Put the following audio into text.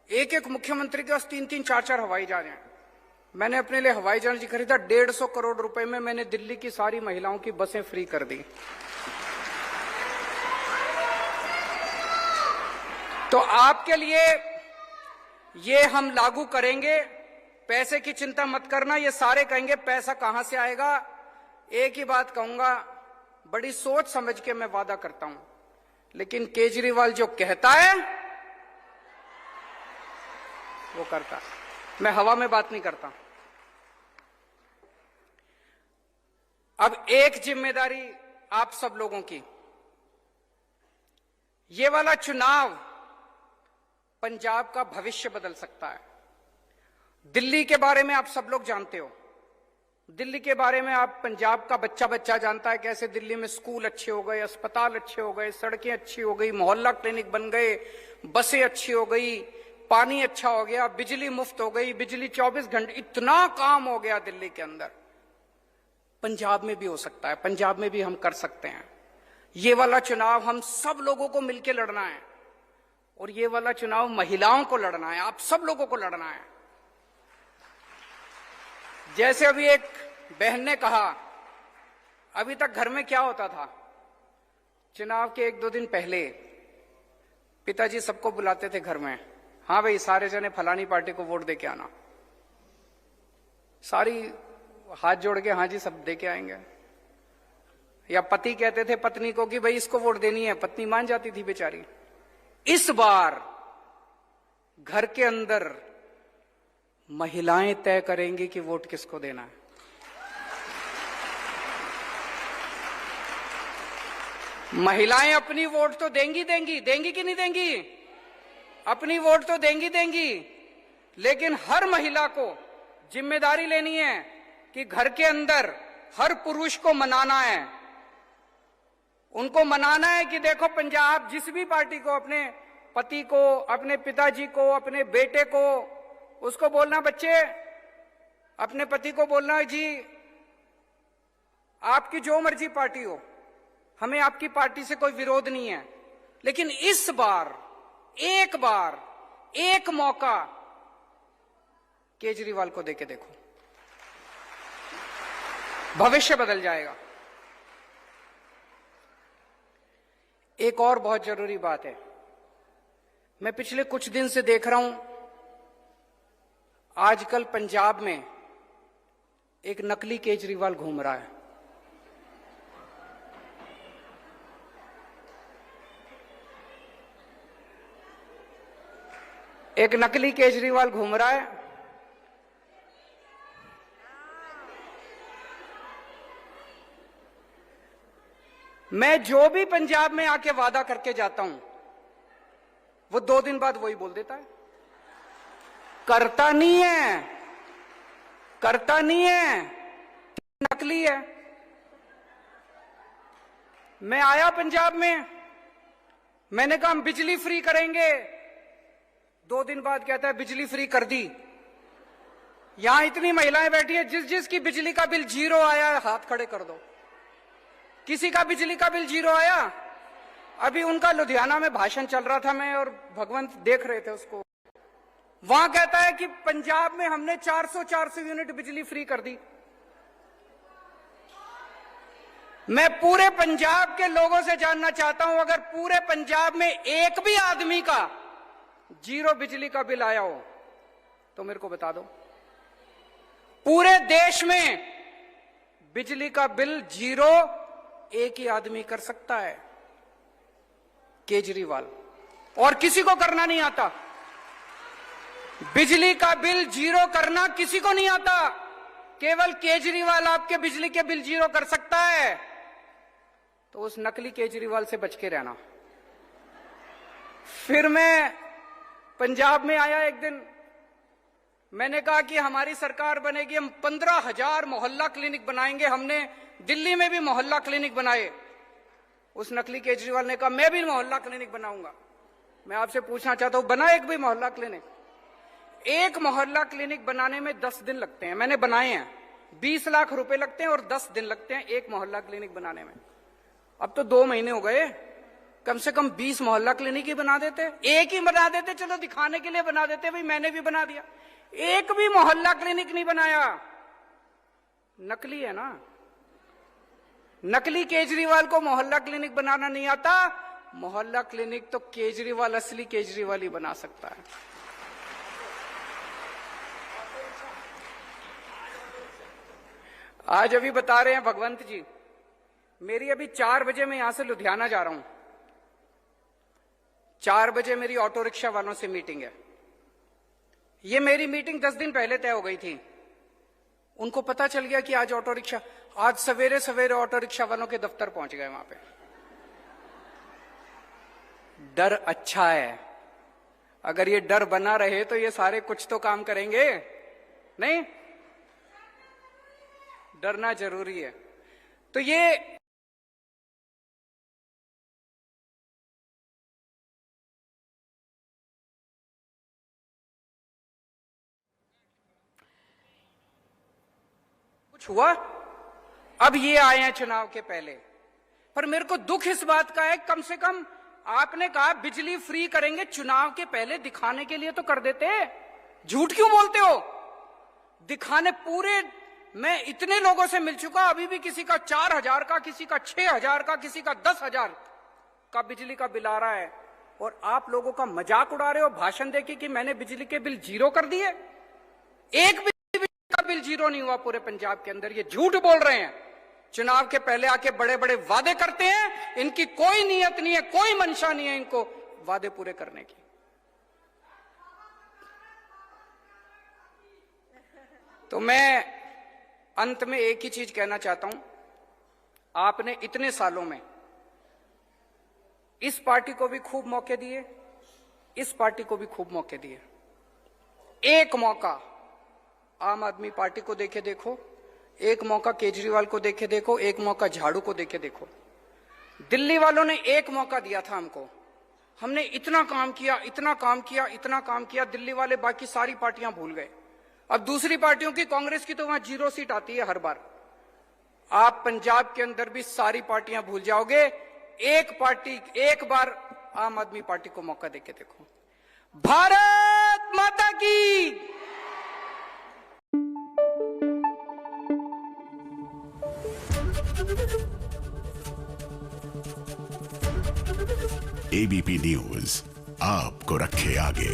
एक एक मुख्यमंत्री के पास 3-3, 4-4 हवाई जहाज हैं। मैंने अपने लिए हवाई जहाज खरीदा, 150 करोड़ रुपए में मैंने दिल्ली की सारी महिलाओं की बसें फ्री कर दी। तो आपके लिए ये हम लागू करेंगे। पैसे की चिंता मत करना। ये सारे कहेंगे पैसा कहां से आएगा। एक ही बात कहूंगा, बड़ी सोच समझ के मैं वादा करता हूं, लेकिन केजरीवाल जो कहता है वो करता। मैं हवा में बात नहीं करता। अब एक जिम्मेदारी आप सब लोगों की, ये वाला चुनाव पंजाब का भविष्य बदल सकता है। दिल्ली के बारे में आप सब लोग जानते हो। दिल्ली के बारे में आप पंजाब का बच्चा बच्चा जानता है कैसे दिल्ली में स्कूल अच्छे हो गए, अस्पताल अच्छे हो गए, सड़कें अच्छी हो गई, मोहल्ला क्लिनिक बन गए, बसें अच्छी हो गई, पानी अच्छा हो गया, बिजली मुफ्त हो गई, बिजली 24 घंटे, इतना काम हो गया दिल्ली के अंदर। पंजाब में भी हो सकता है, पंजाब में भी हम कर सकते हैं। ये वाला चुनाव हम सब लोगों को मिलकर लड़ना है, और ये वाला चुनाव महिलाओं को लड़ना है, आप सब लोगों को लड़ना है। जैसे अभी एक बहन ने कहा, अभी तक घर में क्या होता था, चुनाव के 1-2 दिन पहले पिताजी सबको बुलाते थे घर में, हाँ भाई सारे जने फलानी पार्टी को वोट दे के आना। सारी हाथ जोड़ के हाँ जी सब दे के आएंगे। या पति कहते थे पत्नी को कि भाई इसको वोट देनी है, पत्नी मान जाती थी बेचारी। इस बार घर के अंदर महिलाएं तय करेंगी कि वोट किसको देना है। महिलाएं अपनी वोट तो देंगी कि नहीं देंगी? अपनी वोट तो देंगी, लेकिन हर महिला को जिम्मेदारी लेनी है कि घर के अंदर हर पुरुष को मनाना है। उनको मनाना है कि देखो पंजाब जिस भी पार्टी को, अपने पति को, अपने पिताजी को, अपने बेटे को, उसको बोलना, बच्चे अपने पति को बोलना, जी आपकी जो मर्जी पार्टी हो, हमें आपकी पार्टी से कोई विरोध नहीं है, लेकिन इस बार एक मौका केजरीवाल को देके देखो, भविष्य बदल जाएगा। एक और बहुत जरूरी बात है, मैं पिछले कुछ दिन से देख रहा हूं, आजकल पंजाब में एक नकली केजरीवाल घूम रहा है। एक नकली केजरीवाल घूम रहा है। मैं जो भी पंजाब में आके वादा करके जाता हूं, वो 2 दिन बाद वही बोल देता है। करता नहीं है, नकली है। मैं आया पंजाब में, मैंने कहा हम बिजली फ्री करेंगे, 2 दिन बाद कहता है बिजली फ्री कर दी। यहां इतनी महिलाएं बैठी है, जिसकी बिजली का बिल 0 आया है हाथ खड़े कर दो। किसी का बिजली का बिल 0 आया? अभी उनका लुधियाना में भाषण चल रहा था, मैं और भगवंत देख रहे थे उसको। वहां कहता है कि पंजाब में हमने 400 यूनिट बिजली फ्री कर दी। मैं पूरे पंजाब के लोगों से जानना चाहता हूं, अगर पूरे पंजाब में एक भी आदमी का 0 बिजली का बिल आया हो तो मेरे को बता दो। पूरे देश में बिजली का बिल 0 एक ही आदमी कर सकता है, केजरीवाल, और किसी को करना नहीं आता। बिजली का बिल 0 करना किसी को नहीं आता, केवल केजरीवाल आपके बिजली के बिल 0 कर सकता है। तो उस नकली केजरीवाल से बच के रहना। फिर मैं पंजाब में आया एक दिन, मैंने कहा कि हमारी सरकार बनेगी, हम 15,000 मोहल्ला क्लिनिक बनाएंगे। हमने दिल्ली में भी मोहल्ला क्लिनिक बनाए। उस नकली केजरीवाल ने कहा मैं भी मोहल्ला क्लिनिक बनाऊंगा। मैं आपसे पूछना चाहता हूं, बना एक भी मोहल्ला क्लिनिक? एक मोहल्ला क्लिनिक बनाने में 10 दिन लगते हैं, मैंने बनाए हैं। 20 लाख रुपए लगते हैं और 10 दिन लगते हैं एक मोहल्ला क्लिनिक बनाने में। अब तो 2 महीने हो गए, कम से कम 20 मोहल्ला क्लिनिक ही बना देते, एक ही बना देते, चलो दिखाने के लिए बना देते, भाई मैंने भी बना दिया। एक भी मोहल्ला क्लिनिक नहीं बनाया। नकली है ना, नकली केजरीवाल को मोहल्ला क्लिनिक बनाना नहीं आता। मोहल्ला क्लिनिक तो केजरीवाल, असली केजरीवाल ही बना सकता है। आज अभी बता रहे हैं भगवंत जी, मेरी अभी 4 बजे मैं यहां से लुधियाना जा रहा हूं। 4 बजे मेरी ऑटो रिक्शा वालों से मीटिंग है। ये मेरी मीटिंग 10 दिन पहले तय हो गई थी। उनको पता चल गया कि आज ऑटो रिक्शा, आज सवेरे सवेरे ऑटो रिक्शा वालों के दफ्तर पहुंच गए। वहां पे डर अच्छा है, अगर ये डर बना रहे तो ये सारे कुछ तो काम करेंगे नहीं। डरना जरूरी है। तो ये कुछ हुआ, अब ये आए हैं चुनाव के पहले। पर मेरे को दुख इस बात का है, कम से कम आपने कहा बिजली फ्री करेंगे, चुनाव के पहले दिखाने के लिए तो कर देते। झूठ क्यों बोलते हो? दिखाने पूरे, मैं इतने लोगों से मिल चुका, अभी भी किसी का 4,000 का, किसी का 6,000 का, किसी का 10,000 का बिजली का बिल आ रहा है। और आप लोगों का मजाक उड़ा रहे हो भाषण देके कि मैंने बिजली के बिल जीरो कर दिए। एक बिजली का बिल जीरो नहीं हुआ पूरे पंजाब के अंदर। ये झूठ बोल रहे हैं। चुनाव के पहले आके बड़े बड़े वादे करते हैं, इनकी कोई नियत नहीं है, कोई मंशा नहीं है इनको वादे पूरे करने की। तो मैं अंत में एक ही चीज कहना चाहता हूं, आपने इतने सालों में इस पार्टी को भी खूब मौके दिए, इस पार्टी को भी खूब मौके दिए। एक मौका आम आदमी पार्टी को देके देखो, एक मौका केजरीवाल को देके देखो, एक मौका झाड़ू को देके देखो। दिल्ली वालों ने एक मौका दिया था हमको, हमने इतना काम किया, इतना काम किया, इतना काम किया, दिल्ली वाले बाकी सारी पार्टियां भूल गए। अब दूसरी पार्टियों की, कांग्रेस की तो वहां 0 सीट आती है हर बार। आप पंजाब के अंदर भी सारी पार्टियां भूल जाओगे। एक पार्टी, एक बार आम आदमी पार्टी को मौका देके देखो। भारत माता की। एबीपी न्यूज आपको रखे आगे।